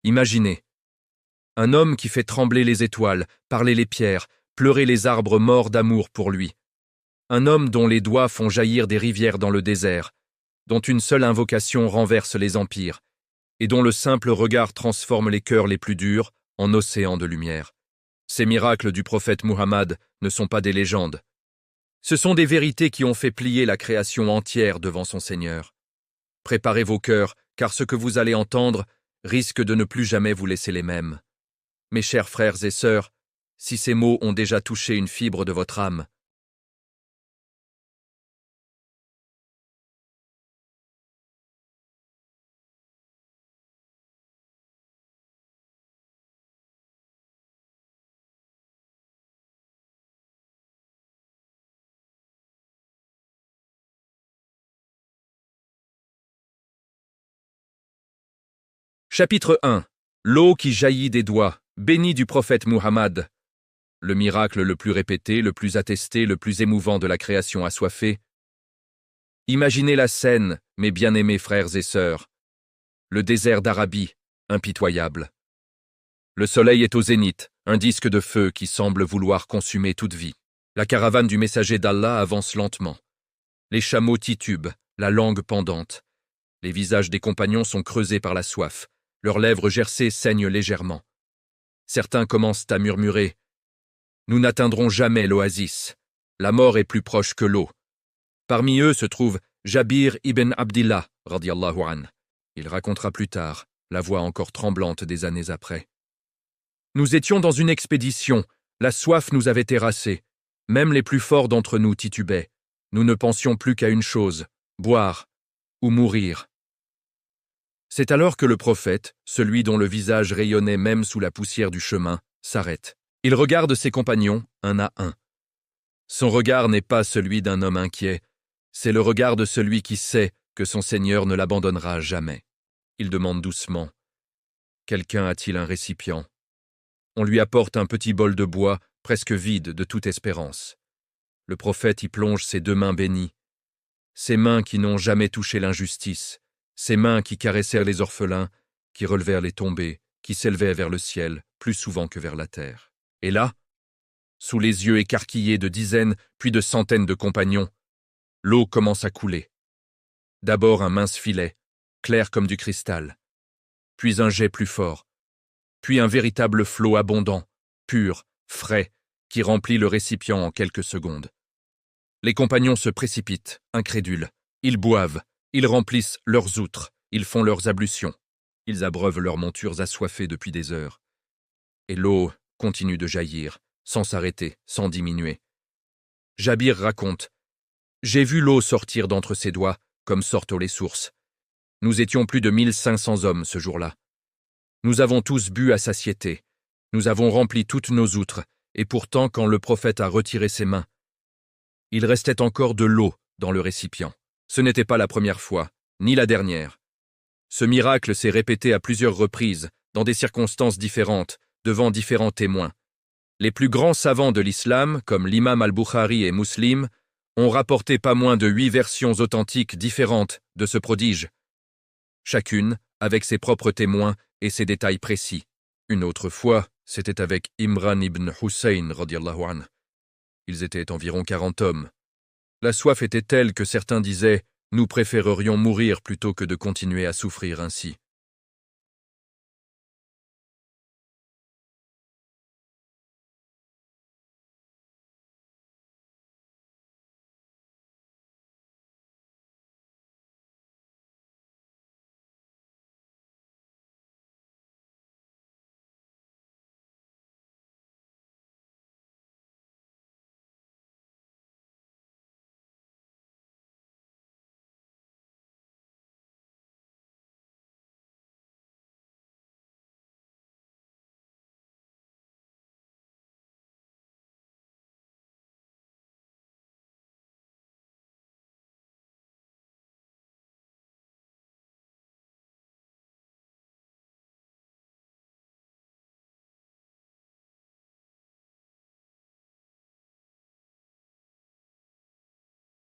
Imaginez, un homme qui fait trembler les étoiles, parler les pierres, pleurer les arbres morts d'amour pour lui. Un homme dont les doigts font jaillir des rivières dans le désert, dont une seule invocation renverse les empires, et dont le simple regard transforme les cœurs les plus durs en océans de lumière. Ces miracles du prophète Muhammad ne sont pas des légendes. Ce sont des vérités qui ont fait plier la création entière devant son Seigneur. Préparez vos cœurs, car ce que vous allez entendre risque de ne plus jamais vous laisser les mêmes. Mes chers frères et sœurs, si ces mots ont déjà touché une fibre de votre âme, Chapitre 1. L'eau qui jaillit des doigts, bénie du prophète Muhammad. Le miracle le plus répété, le plus attesté, le plus émouvant de la création assoiffée. Imaginez la scène, mes bien-aimés frères et sœurs. Le désert d'Arabie, impitoyable. Le soleil est au zénith, un disque de feu qui semble vouloir consumer toute vie. La caravane du messager d'Allah avance lentement. Les chameaux titubent, la langue pendante. Les visages des compagnons sont creusés par la soif. Leurs lèvres gercées saignent légèrement. Certains commencent à murmurer « Nous n'atteindrons jamais l'oasis. La mort est plus proche que l'eau. » Parmi eux se trouve Jabir ibn Abdillah, radiallahu an. Il racontera plus tard, la voix encore tremblante des années après. « Nous étions dans une expédition. La soif nous avait terrassés. Même les plus forts d'entre nous titubaient. Nous ne pensions plus qu'à une chose, boire ou mourir. » C'est alors que le prophète, celui dont le visage rayonnait même sous la poussière du chemin, s'arrête. Il regarde ses compagnons, un à un. Son regard n'est pas celui d'un homme inquiet, c'est le regard de celui qui sait que son Seigneur ne l'abandonnera jamais. Il demande doucement « Quelqu'un a-t-il un récipient ?» On lui apporte un petit bol de bois, presque vide de toute espérance. Le prophète y plonge ses deux mains bénies, ses mains qui n'ont jamais touché l'injustice, ses mains qui caressèrent les orphelins, qui relevèrent les tombés, qui s'élevaient vers le ciel, plus souvent que vers la terre. Et là, sous les yeux écarquillés de dizaines, puis de centaines de compagnons, l'eau commence à couler. D'abord un mince filet, clair comme du cristal, puis un jet plus fort, puis un véritable flot abondant, pur, frais, qui remplit le récipient en quelques secondes. Les compagnons se précipitent, incrédules. Ils boivent, ils remplissent leurs outres, ils font leurs ablutions. Ils abreuvent leurs montures assoiffées depuis des heures. Et l'eau continue de jaillir, sans s'arrêter, sans diminuer. Jabir raconte « J'ai vu l'eau sortir d'entre ses doigts, comme sortent les sources. Nous étions plus de 1500 hommes ce jour-là. Nous avons tous bu à satiété. Nous avons rempli toutes nos outres, et pourtant, quand le prophète a retiré ses mains, il restait encore de l'eau dans le récipient. Ce n'était pas la première fois, ni la dernière. Ce miracle s'est répété à plusieurs reprises, dans des circonstances différentes, devant différents témoins. Les plus grands savants de l'islam, comme l'imam al-Bukhari et Muslim, ont rapporté pas moins de 8 versions authentiques différentes de ce prodige, chacune avec ses propres témoins et ses détails précis. Une autre fois, c'était avec Imran ibn Hussein, radiallahu anh. Ils étaient environ 40 hommes. La soif était telle que certains disaient « Nous préférerions mourir plutôt que de continuer à souffrir ainsi. »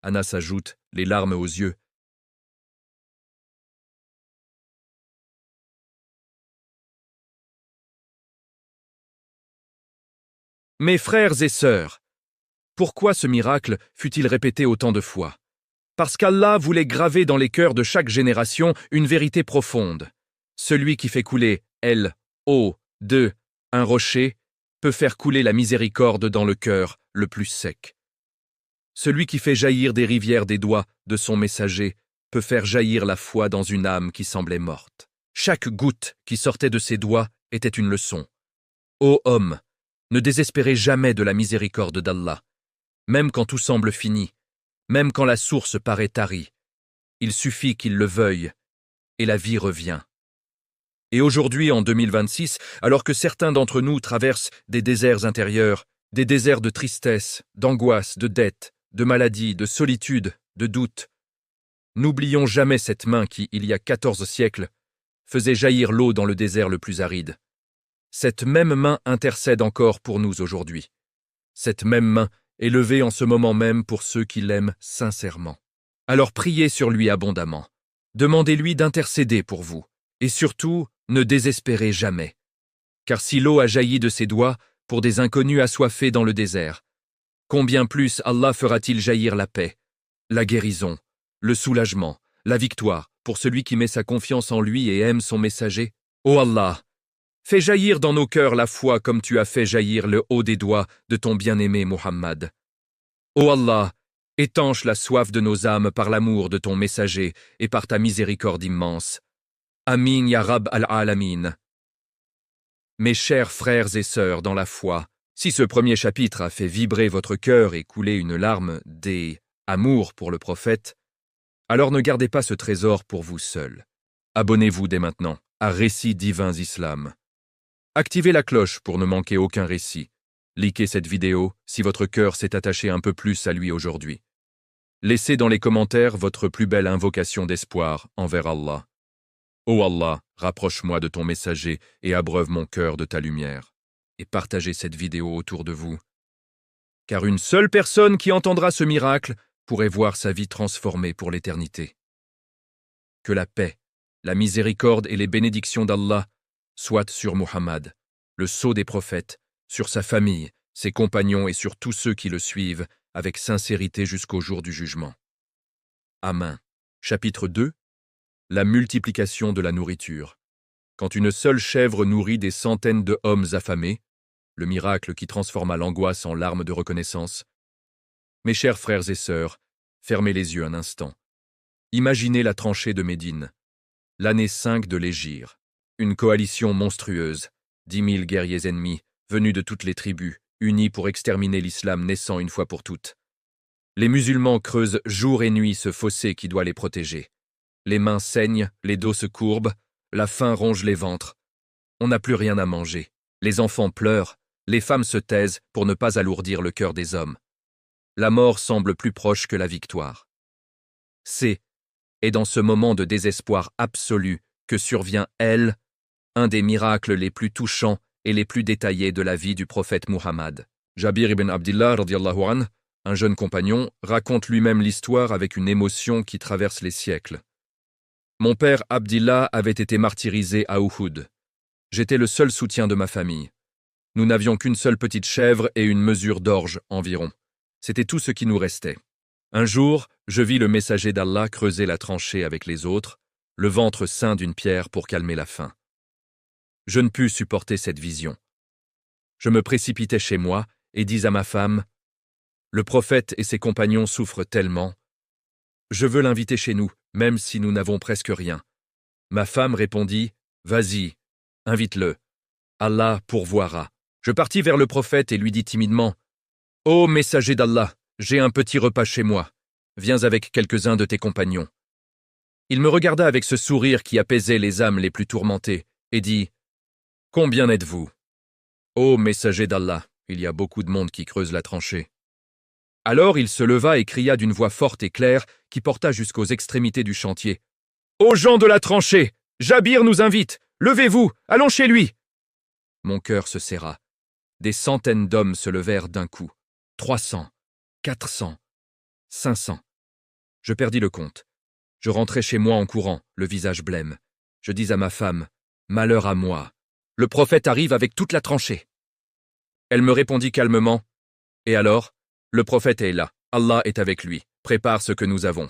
Anas ajoute, les larmes aux yeux, Mes frères et sœurs, pourquoi ce miracle fut-il répété autant de fois? Parce qu'Allah voulait graver dans les cœurs de chaque génération une vérité profonde. Celui qui fait couler l'eau de un rocher peut faire couler la miséricorde dans le cœur le plus sec. Celui qui fait jaillir des rivières des doigts de son messager peut faire jaillir la foi dans une âme qui semblait morte. Chaque goutte qui sortait de ses doigts était une leçon. Ô homme, ne désespérez jamais de la miséricorde d'Allah, même quand tout semble fini, même quand la source paraît tarie. Il suffit qu'il le veuille, et la vie revient. Et aujourd'hui, en 2026, alors que certains d'entre nous traversent des déserts intérieurs, des déserts de tristesse, d'angoisse, de dette, de maladie, de solitude, de doute, n'oublions jamais cette main qui, il y a 14 siècles, faisait jaillir l'eau dans le désert le plus aride. Cette même main intercède encore pour nous aujourd'hui. Cette même main est levée en ce moment même pour ceux qui l'aiment sincèrement. Alors priez sur lui abondamment. Demandez-lui d'intercéder pour vous. Et surtout, ne désespérez jamais. Car si l'eau a jailli de ses doigts pour des inconnus assoiffés dans le désert, combien plus Allah fera-t-il jaillir la paix, la guérison, le soulagement, la victoire pour celui qui met sa confiance en lui et aime son messager? Ô Allah, fais jaillir dans nos cœurs la foi comme tu as fait jaillir le haut des doigts de ton bien-aimé Muhammad. Ô Allah, étanche la soif de nos âmes par l'amour de ton messager et par ta miséricorde immense. Amin ya Rab al-Alamin. Mes chers frères et sœurs dans la foi, si ce premier chapitre a fait vibrer votre cœur et couler une larme d'amour pour le prophète, alors ne gardez pas ce trésor pour vous seul. Abonnez-vous dès maintenant à Récits divins Islam. Activez la cloche pour ne manquer aucun récit. Likez cette vidéo si votre cœur s'est attaché un peu plus à lui aujourd'hui. Laissez dans les commentaires votre plus belle invocation d'espoir envers Allah. Ô Allah, rapproche-moi de ton messager et abreuve mon cœur de ta lumière. Et partagez cette vidéo autour de vous. Car une seule personne qui entendra ce miracle pourrait voir sa vie transformée pour l'éternité. Que la paix, la miséricorde et les bénédictions d'Allah soient sur Muhammad, le sceau des prophètes, sur sa famille, ses compagnons et sur tous ceux qui le suivent avec sincérité jusqu'au jour du jugement. Amen. Chapitre 2. La multiplication de la nourriture. Quand une seule chèvre nourrit des centaines de hommes affamés, le miracle qui transforma l'angoisse en larmes de reconnaissance. Mes chers frères et sœurs, fermez les yeux un instant. Imaginez la tranchée de Médine, l'année 5 de l'Hégire, une coalition monstrueuse, 10 000 guerriers ennemis, venus de toutes les tribus, unis pour exterminer l'islam naissant une fois pour toutes. Les musulmans creusent jour et nuit ce fossé qui doit les protéger. Les mains saignent, les dos se courbent, la faim ronge les ventres. On n'a plus rien à manger. Les enfants pleurent, les femmes se taisent pour ne pas alourdir le cœur des hommes. La mort semble plus proche que la victoire. Et dans ce moment de désespoir absolu que survient un des miracles les plus touchants et les plus détaillés de la vie du prophète Muhammad. Jabir ibn Abdillah, radiyallahu anhu, un jeune compagnon, raconte lui-même l'histoire avec une émotion qui traverse les siècles. Mon père Abdillah avait été martyrisé à Uhud. J'étais le seul soutien de ma famille. Nous n'avions qu'une seule petite chèvre et une mesure d'orge environ. C'était tout ce qui nous restait. Un jour, je vis le messager d'Allah creuser la tranchée avec les autres, le ventre ceint d'une pierre pour calmer la faim. Je ne pus supporter cette vision. Je me précipitai chez moi et dis à ma femme, « Le prophète et ses compagnons souffrent tellement. Je veux l'inviter chez nous, même si nous n'avons presque rien. » Ma femme répondit, « Vas-y, invite-le. Allah pourvoira. » Je partis vers le prophète et lui dis timidement, « Ô messager d'Allah, j'ai un petit repas chez moi. Viens avec quelques-uns de tes compagnons. » Il me regarda avec ce sourire qui apaisait les âmes les plus tourmentées et dit, « Combien êtes-vous ? » « Ô messager d'Allah, il y a beaucoup de monde qui creuse la tranchée. » Alors il se leva et cria d'une voix forte et claire qui porta jusqu'aux extrémités du chantier. « Ô gens de la tranchée, Jabir nous invite. Levez-vous, allons chez lui. » Mon cœur se serra. Des centaines d'hommes se levèrent d'un coup. 300, 400, 500. Je perdis le compte. Je rentrai chez moi en courant, le visage blême. Je dis à ma femme, « Malheur à moi. Le prophète arrive avec toute la tranchée. » Elle me répondit calmement, « Et alors, le prophète est là, Allah est avec lui, prépare ce que nous avons. »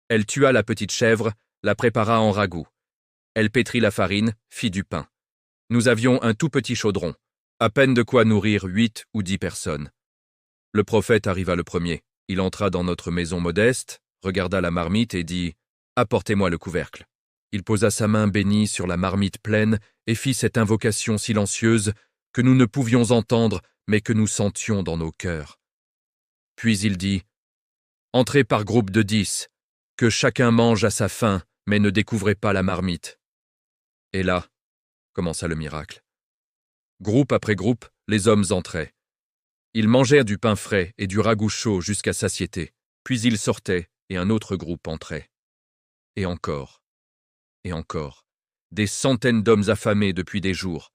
Elle tua la petite chèvre, la prépara en ragoût. Elle pétrit la farine, fit du pain. Nous avions un tout petit chaudron, à peine de quoi nourrir 8 ou 10 personnes. Le prophète arriva le premier. Il entra dans notre maison modeste, regarda la marmite et dit « Apportez-moi le couvercle. » Il posa sa main bénie sur la marmite pleine et fit cette invocation silencieuse que nous ne pouvions entendre mais que nous sentions dans nos cœurs. Puis il dit « Entrez par groupe de 10, que chacun mange à sa faim, mais ne découvrez pas la marmite. » Et là, commença le miracle. Groupe après groupe, les hommes entraient. Ils mangèrent du pain frais et du ragoût chaud jusqu'à satiété, puis ils sortaient et un autre groupe entrait. Et encore, des centaines d'hommes affamés depuis des jours.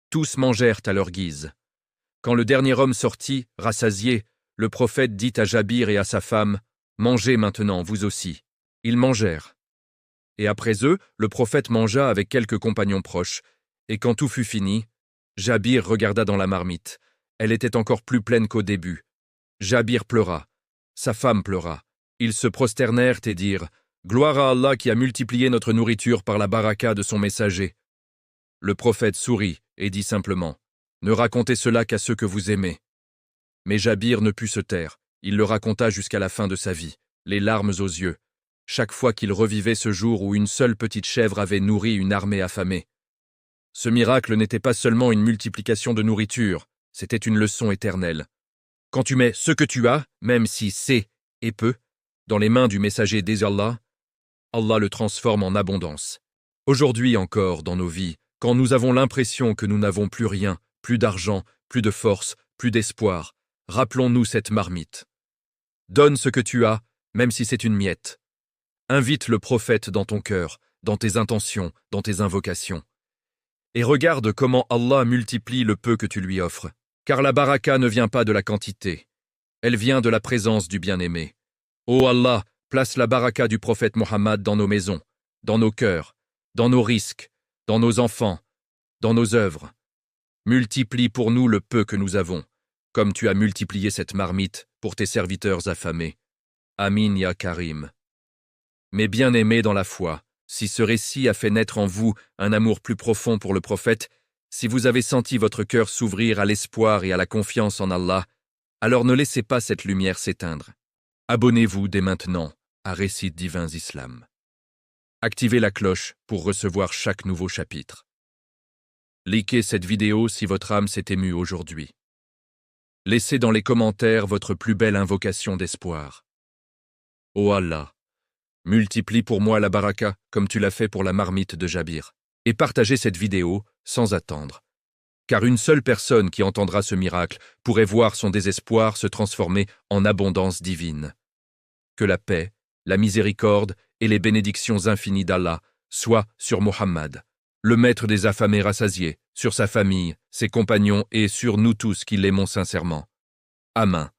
Tous mangèrent à leur guise. Quand le dernier homme sortit, rassasié, le prophète dit à Jabir et à sa femme, « Mangez maintenant, vous aussi. » Ils mangèrent. Et après eux, le prophète mangea avec quelques compagnons proches, et quand tout fut fini, Jabir regarda dans la marmite. Elle était encore plus pleine qu'au début. Jabir pleura. Sa femme pleura. Ils se prosternèrent et dirent « Gloire à Allah qui a multiplié notre nourriture par la baraka de son messager. » Le prophète sourit et dit simplement « Ne racontez cela qu'à ceux que vous aimez. » Mais Jabir ne put se taire. Il le raconta jusqu'à la fin de sa vie, les larmes aux yeux, chaque fois qu'il revivait ce jour où une seule petite chèvre avait nourri une armée affamée. Ce miracle n'était pas seulement une multiplication de nourriture, c'était une leçon éternelle. Quand tu mets ce que tu as, même si c'est et peu, dans les mains du messager d'Allah, Allah le transforme en abondance. Aujourd'hui encore, dans nos vies, quand nous avons l'impression que nous n'avons plus rien, plus d'argent, plus de force, plus d'espoir, rappelons-nous cette marmite. Donne ce que tu as, même si c'est une miette. Invite le prophète dans ton cœur, dans tes intentions, dans tes invocations. Et regarde comment Allah multiplie le peu que tu lui offres. Car la baraka ne vient pas de la quantité. Elle vient de la présence du bien-aimé. Ô Allah, place la baraka du prophète Mohammed dans nos maisons, dans nos cœurs, dans nos risques, dans nos enfants, dans nos œuvres. Multiplie pour nous le peu que nous avons, comme tu as multiplié cette marmite pour tes serviteurs affamés. Amin ya Karim. Mes bien-aimés dans la foi, si ce récit a fait naître en vous un amour plus profond pour le prophète, si vous avez senti votre cœur s'ouvrir à l'espoir et à la confiance en Allah, alors ne laissez pas cette lumière s'éteindre. Abonnez-vous dès maintenant à Récits divins Islam. Activez la cloche pour recevoir chaque nouveau chapitre. Likez cette vidéo si votre âme s'est émue aujourd'hui. Laissez dans les commentaires votre plus belle invocation d'espoir. Ô Allah, multiplie pour moi la baraka comme tu l'as fait pour la marmite de Jabir. Et partagez cette vidéo sans attendre. Car une seule personne qui entendra ce miracle pourrait voir son désespoir se transformer en abondance divine. Que la paix, la miséricorde et les bénédictions infinies d'Allah soient sur Mohammed, le maître des affamés rassasiés, sur sa famille, ses compagnons et sur nous tous qui l'aimons sincèrement. Amen.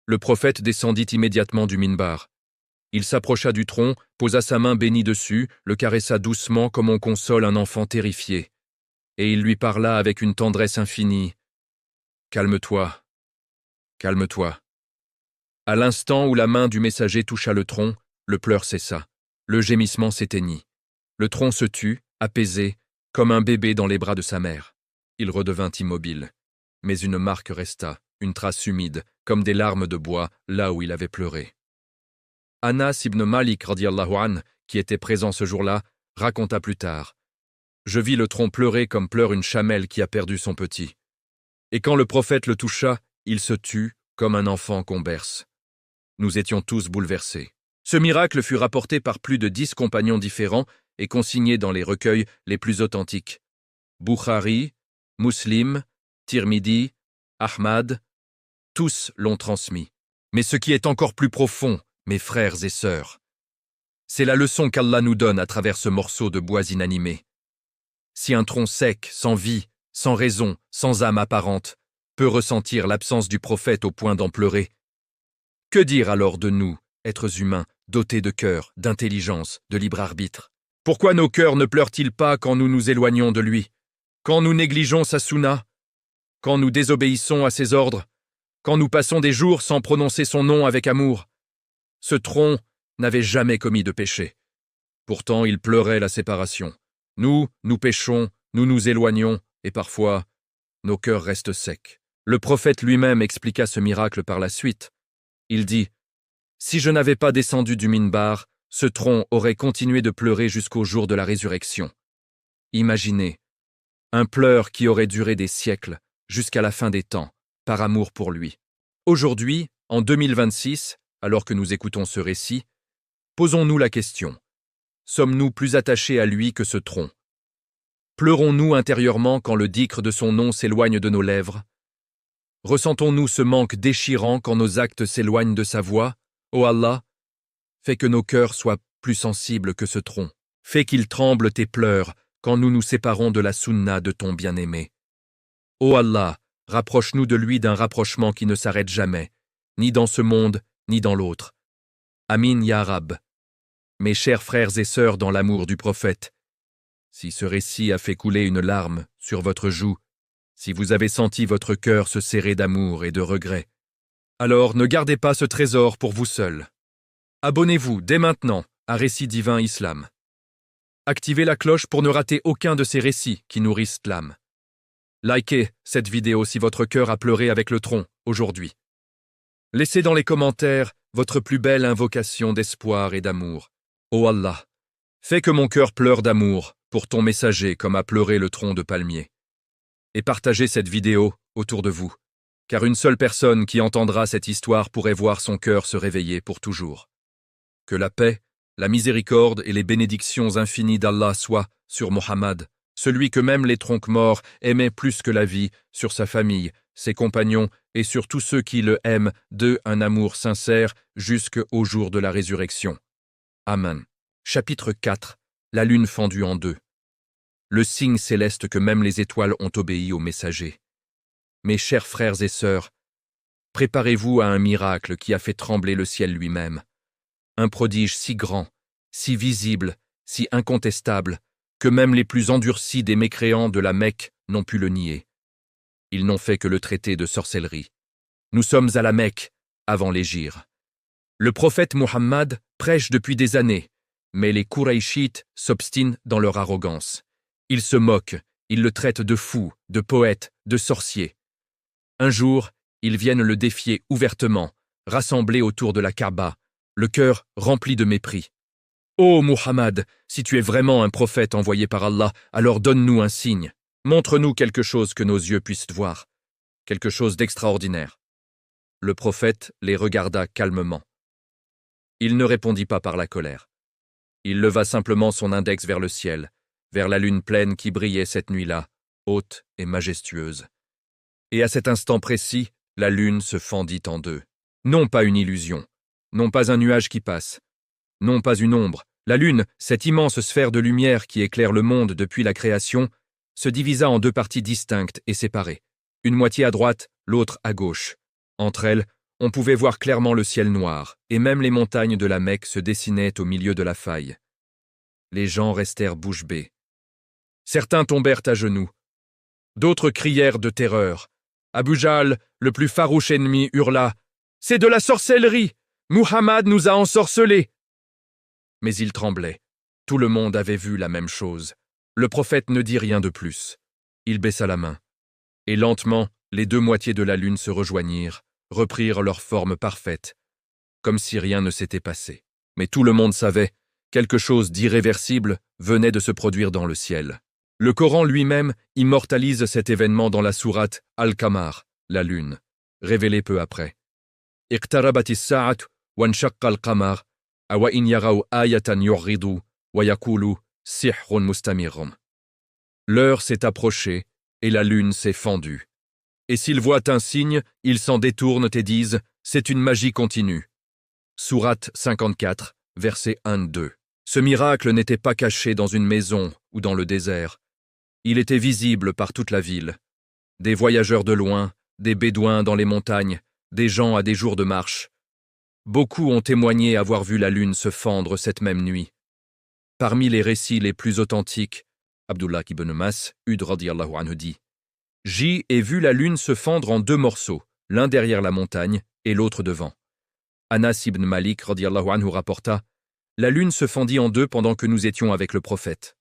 Le prophète descendit immédiatement du minbar. Il s'approcha du tronc, posa sa main bénie dessus, le caressa doucement comme on console un enfant terrifié. Et il lui parla avec une tendresse infinie. « Calme-toi, calme-toi. » À l'instant où la main du messager toucha le tronc, le pleur cessa. Le gémissement s'éteignit. Le tronc se tut, apaisé, comme un bébé dans les bras de sa mère. Il redevint immobile. Mais une marque resta, une trace humide, comme des larmes de bois, là où il avait pleuré. Anas ibn Malik, radiyallahu anh, qui était présent ce jour-là, raconta plus tard. Je vis le tronc pleurer comme pleure une chamelle qui a perdu son petit. Et quand le prophète le toucha, il se tut, comme un enfant qu'on berce. Nous étions tous bouleversés. Ce miracle fut rapporté par plus de 10 compagnons différents et consigné dans les recueils les plus authentiques. Bukhari, Muslim, Tirmidhi, Ahmad, tous l'ont transmis. Mais ce qui est encore plus profond, mes frères et sœurs, c'est la leçon qu'Allah nous donne à travers ce morceau de bois inanimé. Si un tronc sec, sans vie, sans raison, sans âme apparente, peut ressentir l'absence du prophète au point d'en pleurer, que dire alors de nous, êtres humains, dotés de cœur, d'intelligence, de libre arbitre? Pourquoi nos cœurs ne pleurent-ils pas quand nous nous éloignons de lui, quand nous négligeons sa sunna, quand nous désobéissons à ses ordres, quand nous passons des jours sans prononcer son nom avec amour? Ce tronc n'avait jamais commis de péché. Pourtant, il pleurait la séparation. Nous péchons, nous nous éloignons, et parfois, nos cœurs restent secs. Le prophète lui-même expliqua ce miracle par la suite. Il dit « Si je n'avais pas descendu du minbar, ce tronc aurait continué de pleurer jusqu'au jour de la résurrection. » Imaginez, un pleur qui aurait duré des siècles, jusqu'à la fin des temps, par amour pour lui. Aujourd'hui, en 2026, alors que nous écoutons ce récit, posons-nous la question. Sommes-nous plus attachés à lui que ce tronc? Pleurons-nous intérieurement quand le dhikr de son nom s'éloigne de nos lèvres? Ressentons-nous ce manque déchirant quand nos actes s'éloignent de sa voix? Ô Allah, fais que nos cœurs soient plus sensibles que ce tronc. Fais qu'ils tremblent et pleurent quand nous nous séparons de la sunna de ton bien-aimé. Ô Allah, rapproche-nous de lui d'un rapprochement qui ne s'arrête jamais, ni dans ce monde, ni dans l'autre. Amin ya Rab. Mes chers frères et sœurs dans l'amour du prophète, si ce récit a fait couler une larme sur votre joue, si vous avez senti votre cœur se serrer d'amour et de regret, alors ne gardez pas ce trésor pour vous seul. Abonnez-vous dès maintenant à Récit Divin Islam. Activez la cloche pour ne rater aucun de ces récits qui nourrissent l'âme. Likez cette vidéo si votre cœur a pleuré avec le tronc aujourd'hui. Laissez dans les commentaires votre plus belle invocation d'espoir et d'amour. Ô Allah, fais que mon cœur pleure d'amour pour ton messager comme a pleuré le tronc de palmier. Et partagez cette vidéo autour de vous, car une seule personne qui entendra cette histoire pourrait voir son cœur se réveiller pour toujours. Que la paix, la miséricorde et les bénédictions infinies d'Allah soient sur Mohammed, celui que même les troncs morts aimaient plus que la vie, sur sa famille, ses compagnons et sur tous ceux qui le aiment d'un amour sincère jusqu'au jour de la résurrection. Amen. Chapitre 4. La lune fendue en deux. Le signe céleste que même les étoiles ont obéi au messager. Mes chers frères et sœurs, préparez-vous à un miracle qui a fait trembler le ciel lui-même. Un prodige si grand, si visible, si incontestable, que même les plus endurcis des mécréants de la Mecque n'ont pu le nier. Ils n'ont fait que le traiter de sorcellerie. Nous sommes à la Mecque, avant l'Hégire. Le prophète Muhammad prêche depuis des années, mais les Qurayshites s'obstinent dans leur arrogance. Ils se moquent, ils le traitent de fou, de poète, de sorcier. Un jour, ils viennent le défier ouvertement, rassemblés autour de la Kaaba, le cœur rempli de mépris. Ô Muhammad, si tu es vraiment un prophète envoyé par Allah, alors donne-nous un signe. Montre-nous quelque chose que nos yeux puissent voir, quelque chose d'extraordinaire. Le prophète les regarda calmement. Il ne répondit pas par la colère. Il leva simplement son index vers le ciel, vers la lune pleine qui brillait cette nuit-là, haute et majestueuse. Et à cet instant précis, la lune se fendit en deux. Non pas une illusion, non pas un nuage qui passe, non pas une ombre. La lune, cette immense sphère de lumière qui éclaire le monde depuis la création, se divisa en deux parties distinctes et séparées. Une moitié à droite, l'autre à gauche. Entre elles, on pouvait voir clairement le ciel noir, et même les montagnes de la Mecque se dessinaient au milieu de la faille. Les gens restèrent bouche bée. Certains tombèrent à genoux. D'autres crièrent de terreur. Abu Jahl, le plus farouche ennemi, hurla « C'est de la sorcellerie! Muhammad nous a ensorcelés !» mais il tremblait. Tout le monde avait vu la même chose. Le prophète ne dit rien de plus. Il baissa la main. Et lentement, les deux moitiés de la lune se rejoignirent, reprirent leur forme parfaite, comme si rien ne s'était passé. Mais tout le monde savait, quelque chose d'irréversible venait de se produire dans le ciel. Le Coran lui-même immortalise cet événement dans la sourate Al-Qamar, la lune, révélée peu après. Iqtarabatis sa'at wanshaqqa al-qamar, awa in yaraw ayatan yu'ridu wa yaqulu sihrun mustamirun. L'heure s'est approchée et la lune s'est fendue. Et s'ils voient un signe, ils s'en détournent et disent « c'est une magie continue ». Sourate 54, versets 1-2. Ce miracle n'était pas caché dans une maison ou dans le désert. Il était visible par toute la ville. Des voyageurs de loin, des bédouins dans les montagnes, des gens à des jours de marche. Beaucoup ont témoigné avoir vu la lune se fendre cette même nuit. Parmi les récits les plus authentiques, Abdullah ibn Mas'ud radiyallahu anhu dit « J'ai vu la lune se fendre en 2 morceaux, l'un derrière la montagne et l'autre devant. » Anas ibn Malik radiyallahu anhu rapporta « La lune se fendit en 2 pendant que nous étions avec le prophète. »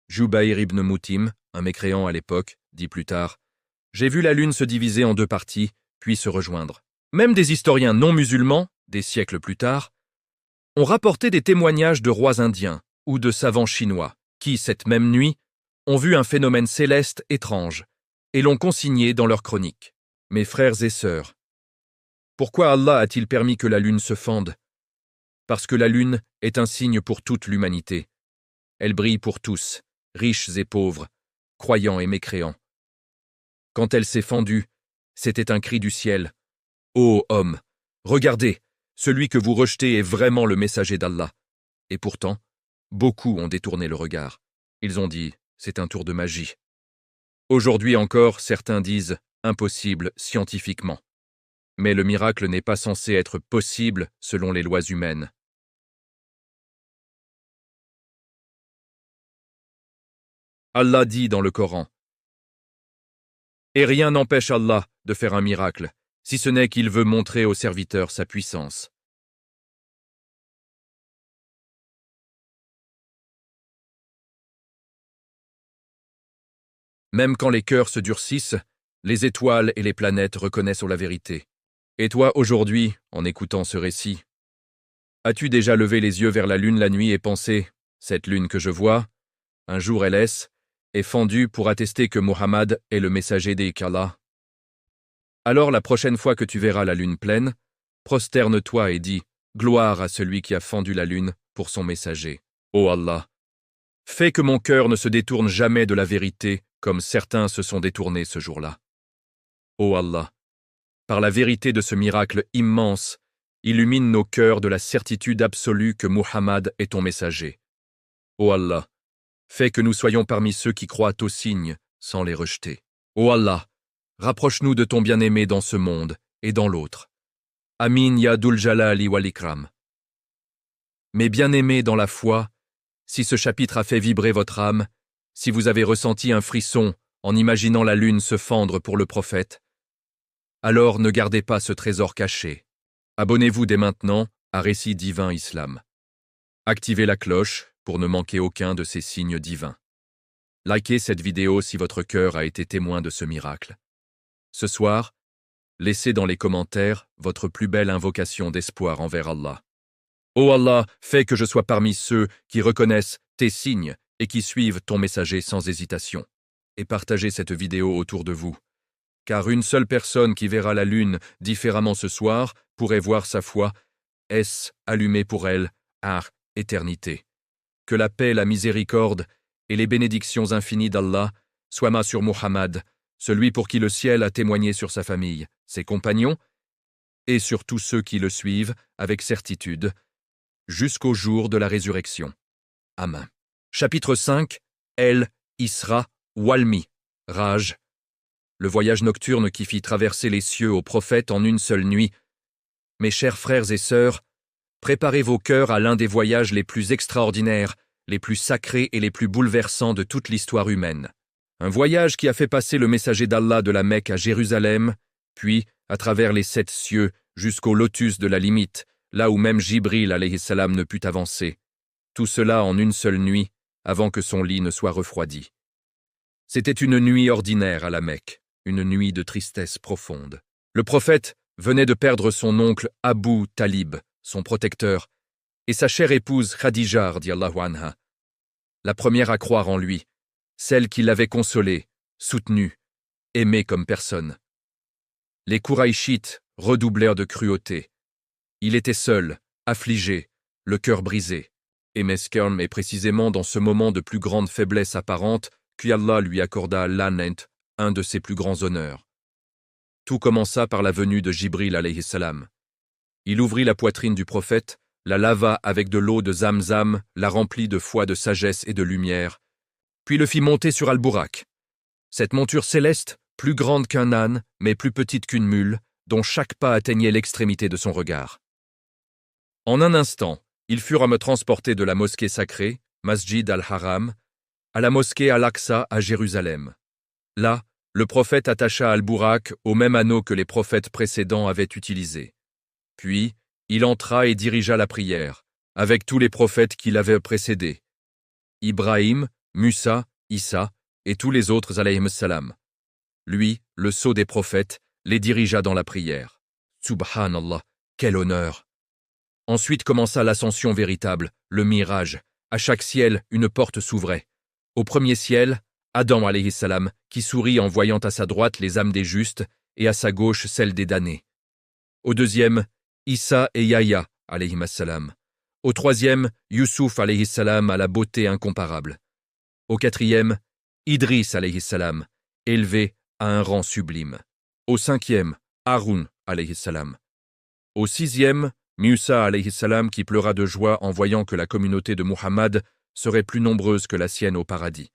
Jubayr ibn Moutim, un mécréant à l'époque, dit plus tard « J'ai vu la lune se diviser en 2 parties, puis se rejoindre. » Même des historiens non musulmans, des siècles plus tard, ont rapporté des témoignages de rois indiens ou de savants chinois qui, cette même nuit, ont vu un phénomène céleste étrange et l'ont consigné dans leurs chroniques. Mes frères et sœurs, pourquoi Allah a-t-il permis que la lune se fende? Parce que la lune est un signe pour toute l'humanité. Elle brille pour tous, riches et pauvres, croyants et mécréants. Quand elle s'est fendue, c'était un cri du ciel. Ô homme, regardez, celui que vous rejetez est vraiment le messager d'Allah. Et pourtant, beaucoup ont détourné le regard. Ils ont dit, c'est un tour de magie. Aujourd'hui encore, certains disent, impossible scientifiquement. Mais le miracle n'est pas censé être possible selon les lois humaines. Allah dit dans le Coran, « Et rien n'empêche Allah de faire un miracle, si ce n'est qu'il veut montrer aux serviteurs sa puissance. » Même quand les cœurs se durcissent, les étoiles et les planètes reconnaissent la vérité. Et toi, aujourd'hui, en écoutant ce récit, as-tu déjà levé les yeux vers la lune la nuit et pensé « Cette lune que je vois, un jour elle est fendue pour attester que Muhammad est le messager d'Allah. » Alors la prochaine fois que tu verras la lune pleine, prosterne-toi et dis « Gloire à celui qui a fendu la lune pour son messager. Ô Allah, fais que mon cœur ne se détourne jamais de la vérité comme certains se sont détournés ce jour-là. Ô Allah, par la vérité de ce miracle immense, illumine nos cœurs de la certitude absolue que Muhammad est ton messager. Ô Allah, fais que nous soyons parmi ceux qui croient aux signes sans les rejeter. Ô Allah, rapproche-nous de ton bien-aimé dans ce monde et dans l'autre. Amin ya Dul Jalali wal Ikram. Mes bien-aimés dans la foi, si ce chapitre a fait vibrer votre âme, si vous avez ressenti un frisson en imaginant la lune se fendre pour le prophète, alors ne gardez pas ce trésor caché. Abonnez-vous dès maintenant à Récit Divin Islam. Activez la cloche pour ne manquer aucun de ces signes divins. Likez cette vidéo si votre cœur a été témoin de ce miracle. Ce soir, laissez dans les commentaires votre plus belle invocation d'espoir envers Allah. Ô Allah, fais que je sois parmi ceux qui reconnaissent tes signes et qui suivent ton messager sans hésitation. Et partagez cette vidéo autour de vous. Car une seule personne qui verra la lune différemment ce soir pourrait voir sa foi allumée pour elle à éternité. Que la paix, la miséricorde et les bénédictions infinies d'Allah soient sur Muhammad, celui pour qui le ciel a témoigné sur sa famille, ses compagnons, et sur tous ceux qui le suivent avec certitude, jusqu'au jour de la résurrection. Amen. Chapitre 5. El-Isra wal Mi'raj. Le voyage nocturne qui fit traverser les cieux au prophète en une seule nuit. Mes chers frères et sœurs, préparez vos cœurs à l'un des voyages les plus extraordinaires, les plus sacrés et les plus bouleversants de toute l'histoire humaine. Un voyage qui a fait passer le messager d'Allah de la Mecque à Jérusalem, puis, à travers les 7 cieux, jusqu'au lotus de la limite, là où même Jibril alayhi salam ne put avancer. tout cela en une seule nuit, avant que son lit ne soit refroidi. C'était une nuit ordinaire à la Mecque, une nuit de tristesse profonde. Le prophète venait de perdre son oncle Abu Talib, son protecteur, et sa chère épouse Khadija radiallahu anha, la première à croire en lui, celle qui l'avait consolé, soutenu, aimé comme personne. Les Kouraïchites redoublèrent de cruauté. Il était seul, affligé, le cœur brisé. Et mesquin est précisément dans ce moment de plus grande faiblesse apparente qu'Allah lui accorda l'anent, un de ses plus grands honneurs. Tout commença par la venue de Jibril alayhi salam. Il ouvrit la poitrine du prophète, la lava avec de l'eau de Zamzam, la remplit de foi de sagesse et de lumière, puis le fit monter sur Al-Bourak. Cette monture céleste, plus grande qu'un âne, mais plus petite qu'une mule, dont chaque pas atteignait l'extrémité de son regard. En un instant, ils furent à me transporter de la mosquée sacrée, Masjid al-Haram, à la mosquée Al-Aqsa à Jérusalem. Là, le prophète attacha Al-Bourak au même anneau que les prophètes précédents avaient utilisé. Puis, il entra et dirigea la prière, avec tous les prophètes qui l'avaient précédé. Ibrahim, Musa, Issa et tous les autres alayhim salam. Lui, le sceau des prophètes, les dirigea dans la prière. Subhanallah, quel honneur! Ensuite commença l'ascension véritable, le mirage. À chaque ciel, une porte s'ouvrait. Au premier ciel, Adam alayhi salam, qui sourit en voyant à sa droite les âmes des justes et à sa gauche celles des damnés. Au deuxième, Issa et Yahya alayhi salam. Au troisième, Youssouf alayhi salam à la beauté incomparable. Au quatrième, Idris alayhi salam, élevé à un rang sublime. Au cinquième, Haroun alayhi salam. Au sixième, Musa alayhi salam qui pleura de joie en voyant que la communauté de Muhammad serait plus nombreuse que la sienne au paradis.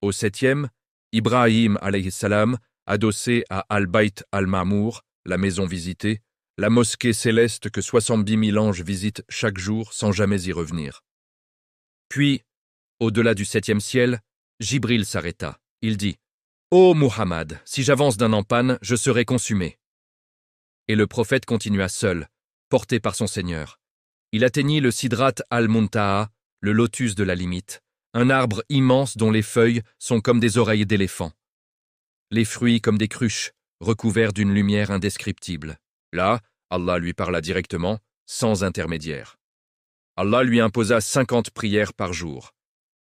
Au septième, Ibrahim alayhi salam, adossé à Al-Bayt al-Ma'mour, la maison visitée, la mosquée céleste que 70 000 anges visitent chaque jour sans jamais y revenir. Puis, au-delà du septième ciel, Jibril s'arrêta. Il dit « Ô Muhammad, si j'avance d'un empan, je serai consumé. » Et le prophète continua seul, porté par son Seigneur. Il atteignit le Sidrat al-Muntaha, le lotus de la limite, un arbre immense dont les feuilles sont comme des oreilles d'éléphant. Les fruits comme des cruches, recouverts d'une lumière indescriptible. Là, Allah lui parla directement, sans intermédiaire. Allah lui imposa 50 prières par jour.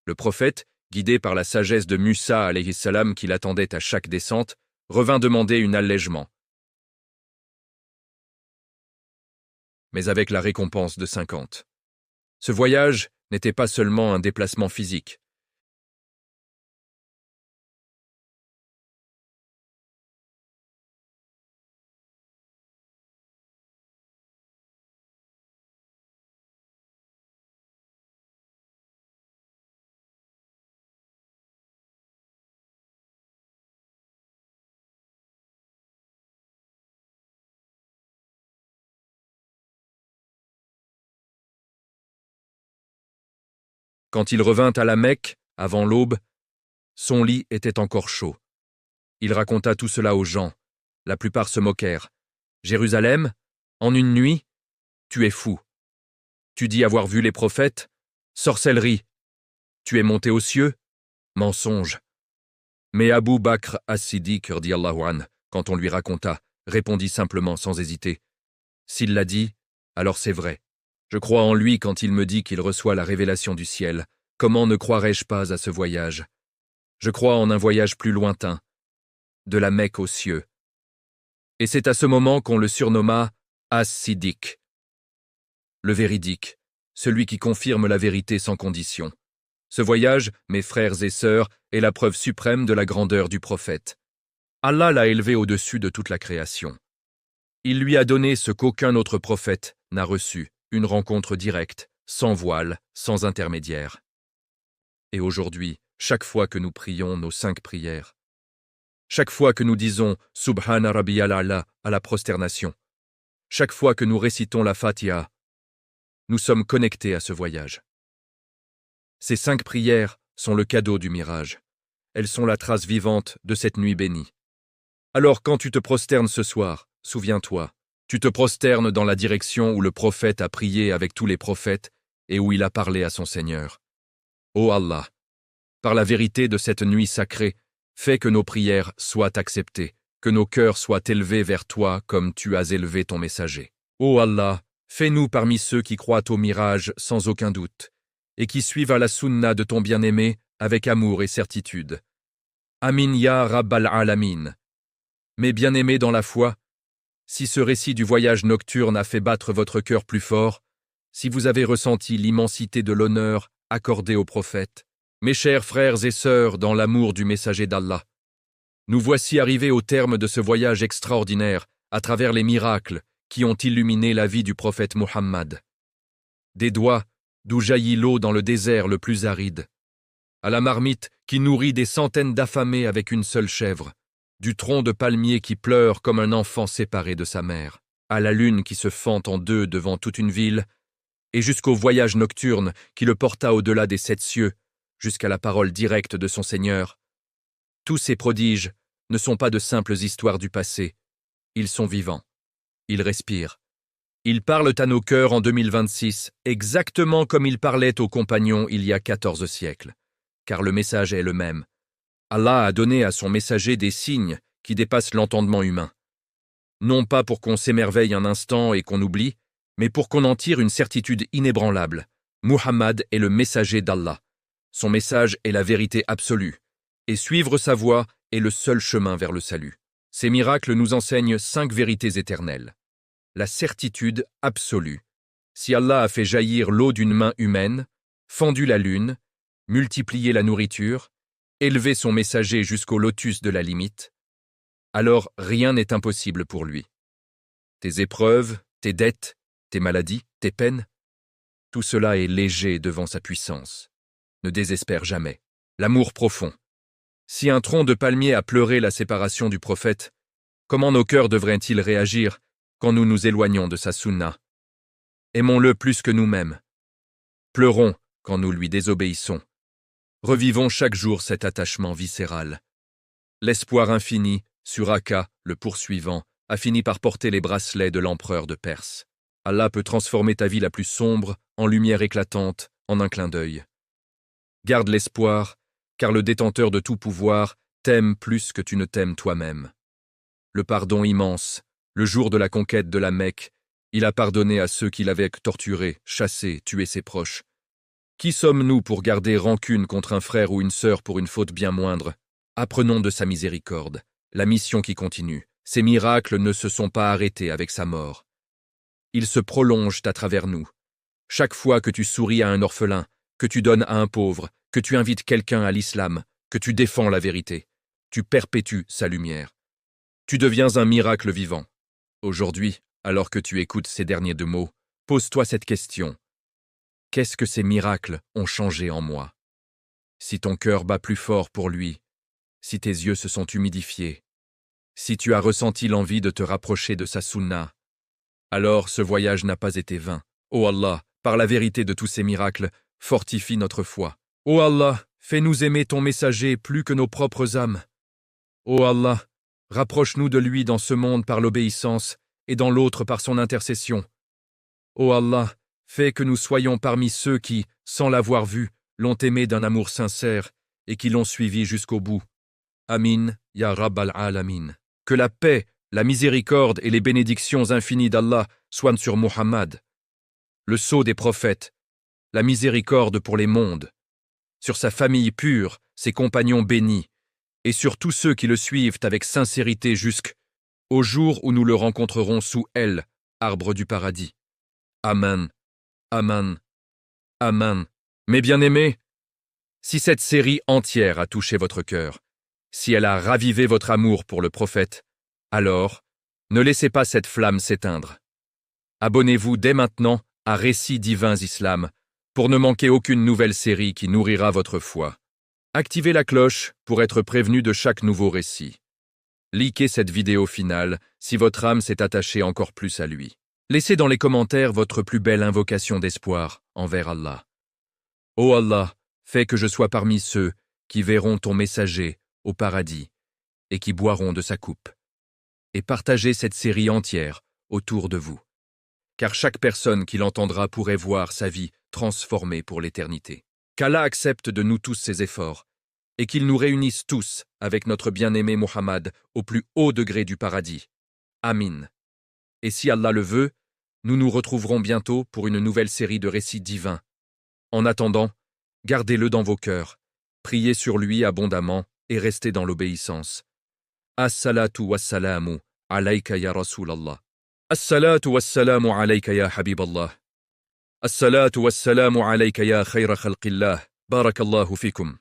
Le prophète, guidé par la sagesse de Musa alayhi salam qui l'attendait à chaque descente, revint demander un allègement, mais avec la récompense de 50. Ce voyage n'était pas seulement un déplacement physique. Quand il revint à la Mecque, avant l'aube, son lit était encore chaud. Il raconta tout cela aux gens. La plupart se moquèrent. « Jérusalem, en une nuit, tu es fou. Tu dis avoir vu les prophètes, sorcellerie. Tu es monté aux cieux, mensonge. » Mais Abu Bakr as-Siddiq, radiyallahu anhu, quand on lui raconta, répondit simplement sans hésiter. « S'il l'a dit, alors c'est vrai. Je crois en lui quand il me dit qu'il reçoit la révélation du ciel. Comment ne croirais-je pas à ce voyage? Je crois en un voyage plus lointain, de la Mecque aux cieux. » Et c'est à ce moment qu'on le surnomma As-Siddiq, le véridique, celui qui confirme la vérité sans condition. Ce voyage, mes frères et sœurs, est la preuve suprême de la grandeur du prophète. Allah l'a élevé au-dessus de toute la création. Il lui a donné ce qu'aucun autre prophète n'a reçu, une rencontre directe, sans voile, sans intermédiaire. Et aujourd'hui, chaque fois que nous prions nos 5 prières, chaque fois que nous disons « Subhana Rabbiyal A'la » à la prosternation, chaque fois que nous récitons la Fatiha, nous sommes connectés à ce voyage. Ces 5 prières sont le cadeau du mirage. Elles sont la trace vivante de cette nuit bénie. Alors quand tu te prosternes ce soir, souviens-toi, tu te prosternes dans la direction où le prophète a prié avec tous les prophètes et où il a parlé à son Seigneur. Ô Allah, par la vérité de cette nuit sacrée, fais que nos prières soient acceptées, que nos cœurs soient élevés vers toi comme tu as élevé ton messager. Ô Allah, fais-nous parmi ceux qui croient au mirage sans aucun doute, et qui suivent à la sunna de ton bien-aimé avec amour et certitude. Amin ya Rabbal Alamin. Mes bien-aimés dans la foi, si ce récit du voyage nocturne a fait battre votre cœur plus fort, si vous avez ressenti l'immensité de l'honneur accordé au prophète, mes chers frères et sœurs dans l'amour du messager d'Allah, nous voici arrivés au terme de ce voyage extraordinaire à travers les miracles qui ont illuminé la vie du prophète Muhammad. Des doigts d'où jaillit l'eau dans le désert le plus aride, à la marmite qui nourrit des centaines d'affamés avec une seule chèvre, du tronc de palmier qui pleure comme un enfant séparé de sa mère, à la lune qui se fend en deux devant toute une ville, et jusqu'au voyage nocturne qui le porta au-delà des 7 cieux, jusqu'à la parole directe de son Seigneur. Tous ces prodiges ne sont pas de simples histoires du passé, ils sont vivants, ils respirent. Ils parlent à nos cœurs en 2026, exactement comme ils parlaient aux compagnons il y a 14 siècles, car le message est le même. Allah a donné à son messager des signes qui dépassent l'entendement humain. Non pas pour qu'on s'émerveille un instant et qu'on oublie, mais pour qu'on en tire une certitude inébranlable. Muhammad est le messager d'Allah. Son message est la vérité absolue, et suivre sa voie est le seul chemin vers le salut. Ces miracles nous enseignent 5 vérités éternelles. La certitude absolue. Si Allah a fait jaillir l'eau d'une main humaine, fendu la lune, multiplié la nourriture, élevé son messager jusqu'au lotus de la limite, alors rien n'est impossible pour lui. Tes épreuves, tes dettes, tes maladies, tes peines, tout cela est léger devant sa puissance. Ne désespère jamais. L'amour profond. Si un tronc de palmier a pleuré la séparation du prophète, comment nos cœurs devraient-ils réagir quand nous nous éloignons de sa sunna? Aimons-le plus que nous-mêmes. Pleurons quand nous lui désobéissons. Revivons chaque jour cet attachement viscéral. L'espoir infini, Suraka, le poursuivant, a fini par porter les bracelets de l'empereur de Perse. Allah peut transformer ta vie la plus sombre en lumière éclatante en un clin d'œil. Garde l'espoir, car le détenteur de tout pouvoir t'aime plus que tu ne t'aimes toi-même. Le pardon immense, le jour de la conquête de la Mecque, il a pardonné à ceux qui l'avaient torturé, chassé, tué ses proches. Qui sommes-nous pour garder rancune contre un frère ou une sœur pour une faute bien moindre? Apprenons de sa miséricorde, la mission qui continue. Ces miracles ne se sont pas arrêtés avec sa mort. Ils se prolongent à travers nous. Chaque fois que tu souris à un orphelin, que tu donnes à un pauvre, que tu invites quelqu'un à l'islam, que tu défends la vérité, tu perpétues sa lumière. Tu deviens un miracle vivant. Aujourd'hui, alors que tu écoutes ces derniers 2 mots, pose-toi cette question. Qu'est-ce que ces miracles ont changé en moi? Si ton cœur bat plus fort pour lui, si tes yeux se sont humidifiés, si tu as ressenti l'envie de te rapprocher de sa sunna, alors ce voyage n'a pas été vain. Ô Allah, par la vérité de tous ces miracles, fortifie notre foi. Ô Allah, fais-nous aimer ton messager plus que nos propres âmes. Ô Allah, rapproche-nous de lui dans ce monde par l'obéissance et dans l'autre par son intercession. Ô Allah, fais que nous soyons parmi ceux qui, sans l'avoir vu, l'ont aimé d'un amour sincère et qui l'ont suivi jusqu'au bout. Amin, ya Rabbal Alamin. Que la paix, la miséricorde et les bénédictions infinies d'Allah soient sur Muhammad, le sceau des prophètes, la miséricorde pour les mondes, sur sa famille pure, ses compagnons bénis, et sur tous ceux qui le suivent avec sincérité jusqu'au jour où nous le rencontrerons sous elle, arbre du paradis. Amen, amen, amen. Mes bien-aimés, si cette série entière a touché votre cœur, si elle a ravivé votre amour pour le prophète, alors, ne laissez pas cette flamme s'éteindre. Abonnez-vous dès maintenant à Récits divins Islam pour ne manquer aucune nouvelle série qui nourrira votre foi. Activez la cloche pour être prévenu de chaque nouveau récit. Likez cette vidéo finale si votre âme s'est attachée encore plus à lui. Laissez dans les commentaires votre plus belle invocation d'espoir envers Allah. Ô Allah, fais que je sois parmi ceux qui verront ton messager au paradis et qui boiront de sa coupe. Et partagez cette série entière autour de vous. Car chaque personne qui l'entendra pourrait voir sa vie transformés pour l'éternité. Qu'Allah accepte de nous tous ces efforts, et qu'il nous réunisse tous avec notre bien-aimé Muhammad au plus haut degré du paradis. Amin. Et si Allah le veut, nous nous retrouverons bientôt pour une nouvelle série de récits divins. En attendant, gardez-le dans vos cœurs, priez sur lui abondamment et restez dans l'obéissance. As-salatu was-salamu alayka ya Rasulallah. As-salatu was-salamu alayka ya Habiballah. As-salatu was-salamu alayka ya khayra khalqillah. Barakallahu fikum.